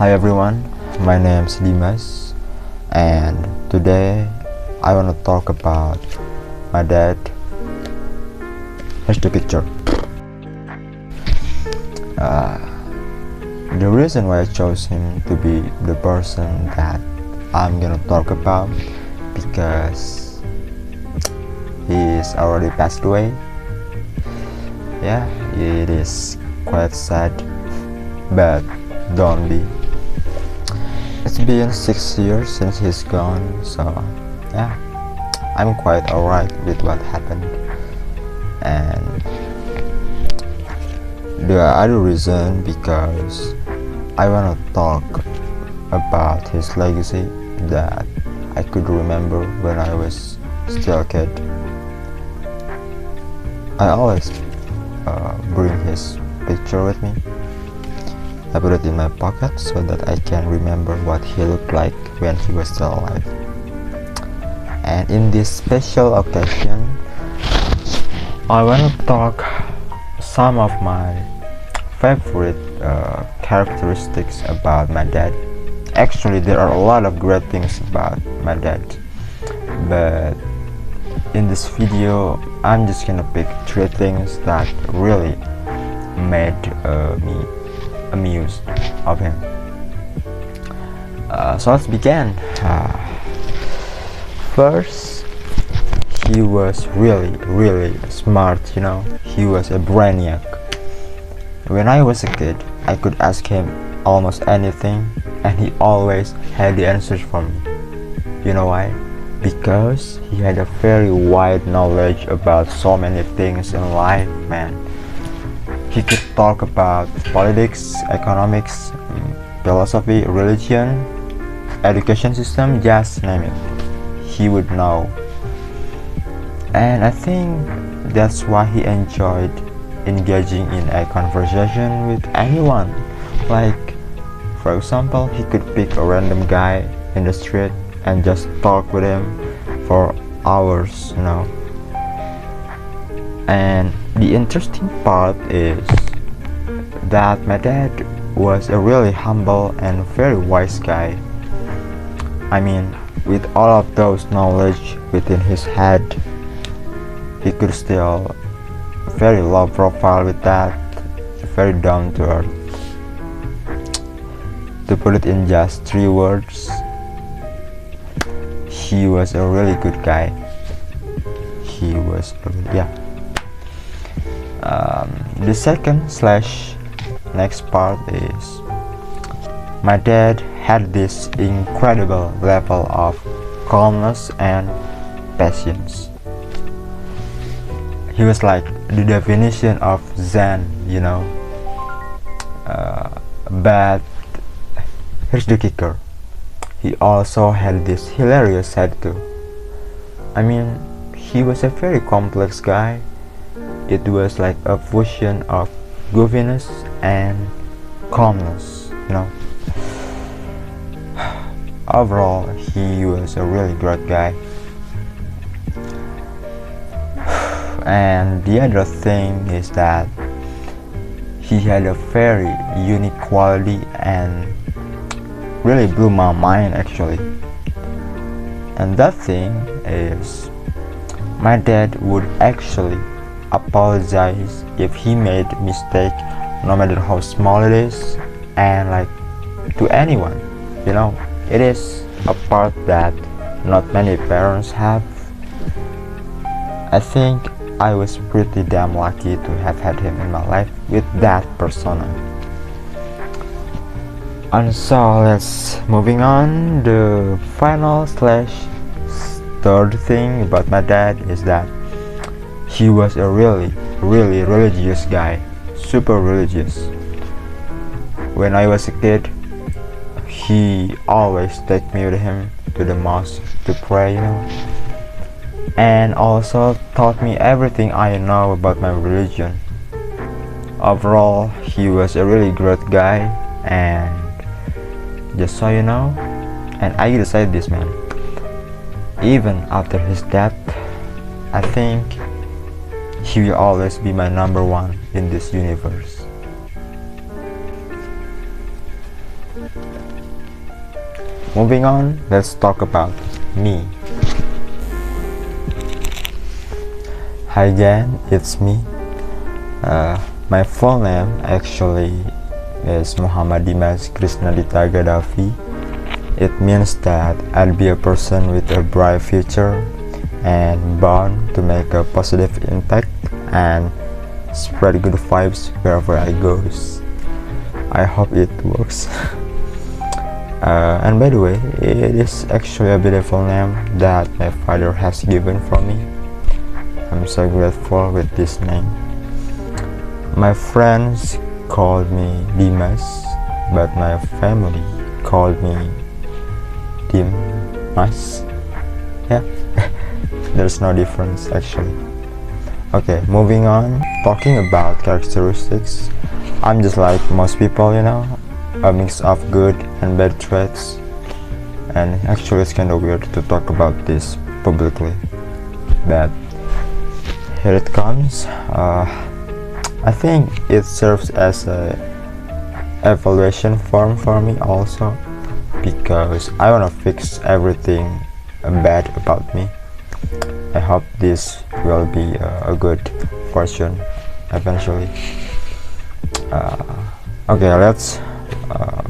Hi everyone, my name is Dimas, and today I want to talk about my dad. Here's the picture. The reason why I chose him to be the person that I'm gonna talk about, because he's already passed away. Yeah, it is quite sad, but don't be. It's been 6 years since he's gone, so yeah, I'm quite alright with what happened. And the other reason, because I wanna talk about his legacy that I could remember when I was still a kid. I always bring his picture with me. I put it in my pocket so that I can remember what he looked like when he was still alive. And in this special occasion, I want to talk some of my favorite characteristics about my dad. Actually, there are a lot of great things about my dad, but in this video, I'm just gonna pick 3 things that really made me amused of him. So let's begin. First, he was really smart. He was a brainiac. When I was a kid, I could ask him almost anything, and he always had the answers for me. You know why? Because he had a very wide knowledge about so many things in life, man. He could talk about politics, economics, philosophy, religion, education system, just name it. He would know. And I think that's why he enjoyed engaging in a conversation with anyone. Like, for example, he could pick a random guy in the street and just talk with him for hours, And the interesting part is that my dad was a really humble and very wise guy. I mean, with all of those knowledge within his head, he could still very low profile with that, very down to earth. To put it in just 3 words, he was a really good guy. He was the second / next part is my dad had this incredible level of calmness and patience. He was like the definition of Zen, but here's the kicker. He also had this hilarious side too. I mean, he was a very complex guy. It was like a fusion of goofiness and calmness, Overall, he was a really great guy. And the other thing is that he had a very unique quality and really blew my mind actually. And that thing is, my dad would actually apologize if he made mistake, no matter how small it is, and like to anyone. It is a part that not many parents have. I think I was pretty damn lucky to have had him in my life with that persona. And so let's moving on. The final / third thing about my dad is that he was a really religious guy, super religious. When I was a kid, he always take me with him to the mosque to pray, and also taught me everything I know about my religion. Overall, he was a really great guy, and just so you know, and I gotta say this, man, even after his death, I think he will always be my number 1 in this universe. moving on, let's talk about me. Hi again, it's me. My full name actually is Muhammad Dimas Krisnadhita Ghadavi. It means that I'll be a person with a bright future and bound to make a positive impact and spread good vibes wherever I goes. I hope it works. And by the way, it is actually a beautiful name that my father has given for me. I'm so grateful with this name. My friends called me Dimas, but my family called me Dimas. Yeah, there's no difference actually. Okay, moving on. Talking about characteristics, I'm just like most people, a mix of good and bad traits. And actually it's kind of weird to talk about this publicly, but here it comes. I think it serves as a evaluation form for me also, because I wanna fix everything bad about me. I hope this will be a good version eventually. Okay, let's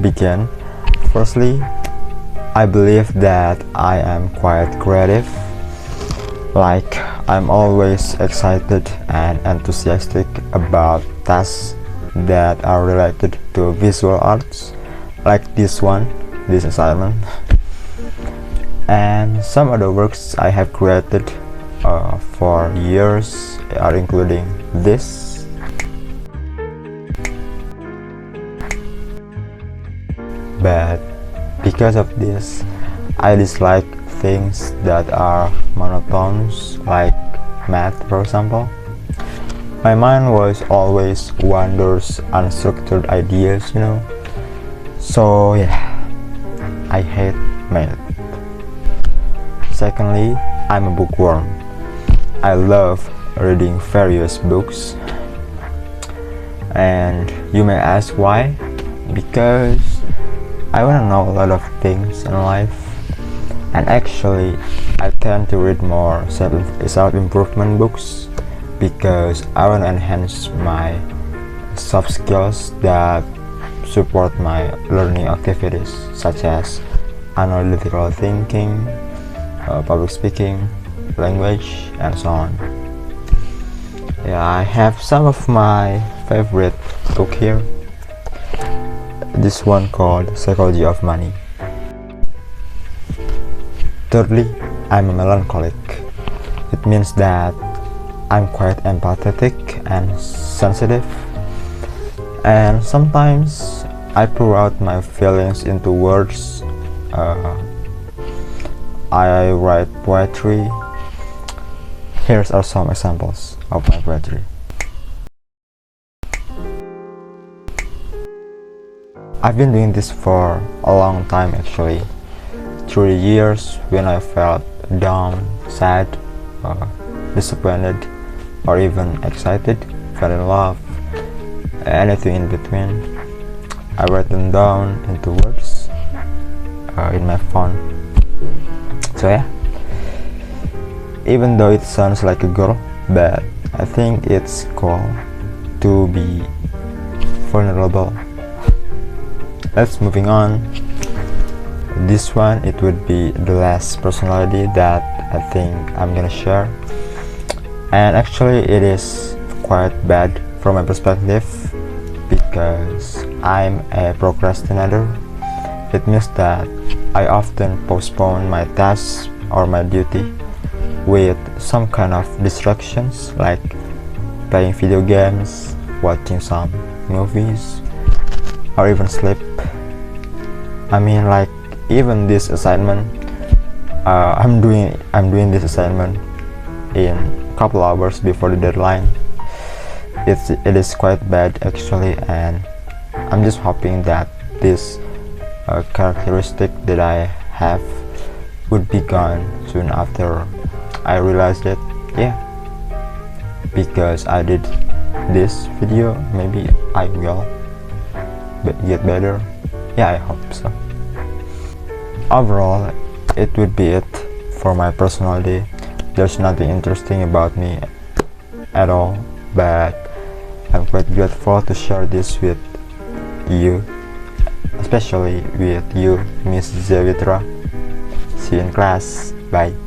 begin. Firstly, I believe that I am quite creative. Like, I'm always excited and enthusiastic about tasks that are related to visual arts, like this assignment, and some other works I have created for years are including this. But because of this, I dislike things that are monotonous, like math for example. My mind was always wanders unstructured ideas, So yeah, I hate math. Secondly, I'm a bookworm. I love reading various books. And you may ask why? Because I want to know a lot of things in life. And actually, I tend to read more self-improvement books because I want to enhance my soft skills that support my learning activities, such as analytical thinking, public speaking, language, and so on. Yeah, I have some of my favorite book here. This one called Psychology of Money. Thirdly, I'm a melancholic. It means that I'm quite empathetic and sensitive, and sometimes I pour out my feelings into words. I write poetry. Here are some examples of my poetry. I've been doing this for a long time actually. Through the years when I felt down, sad, disappointed, or even excited, fell in love, anything in between, I write them down into words in my phone. So yeah, even though it sounds like a girl, but I think it's cool to be vulnerable. Let's moving on. This one, it would be the last personality that I think I'm gonna share, and actually it is quite bad from my perspective because I'm a procrastinator. It means that I often postpone my tasks or my duty with some kind of distractions, like playing video games, watching some movies, or even sleep. I mean, like, even this assignment, I'm doing this assignment in a couple hours before the deadline. It is quite bad actually, and I'm just hoping that this characteristic that I have would be gone soon after I realized it. Yeah, because I did this video, maybe I will get better. Yeah, I hope so. Overall, it would be it for my personal day. There's nothing interesting about me at all, but I'm quite grateful to share this with you, especially with you, Miss Zavitra. See you in class. Bye.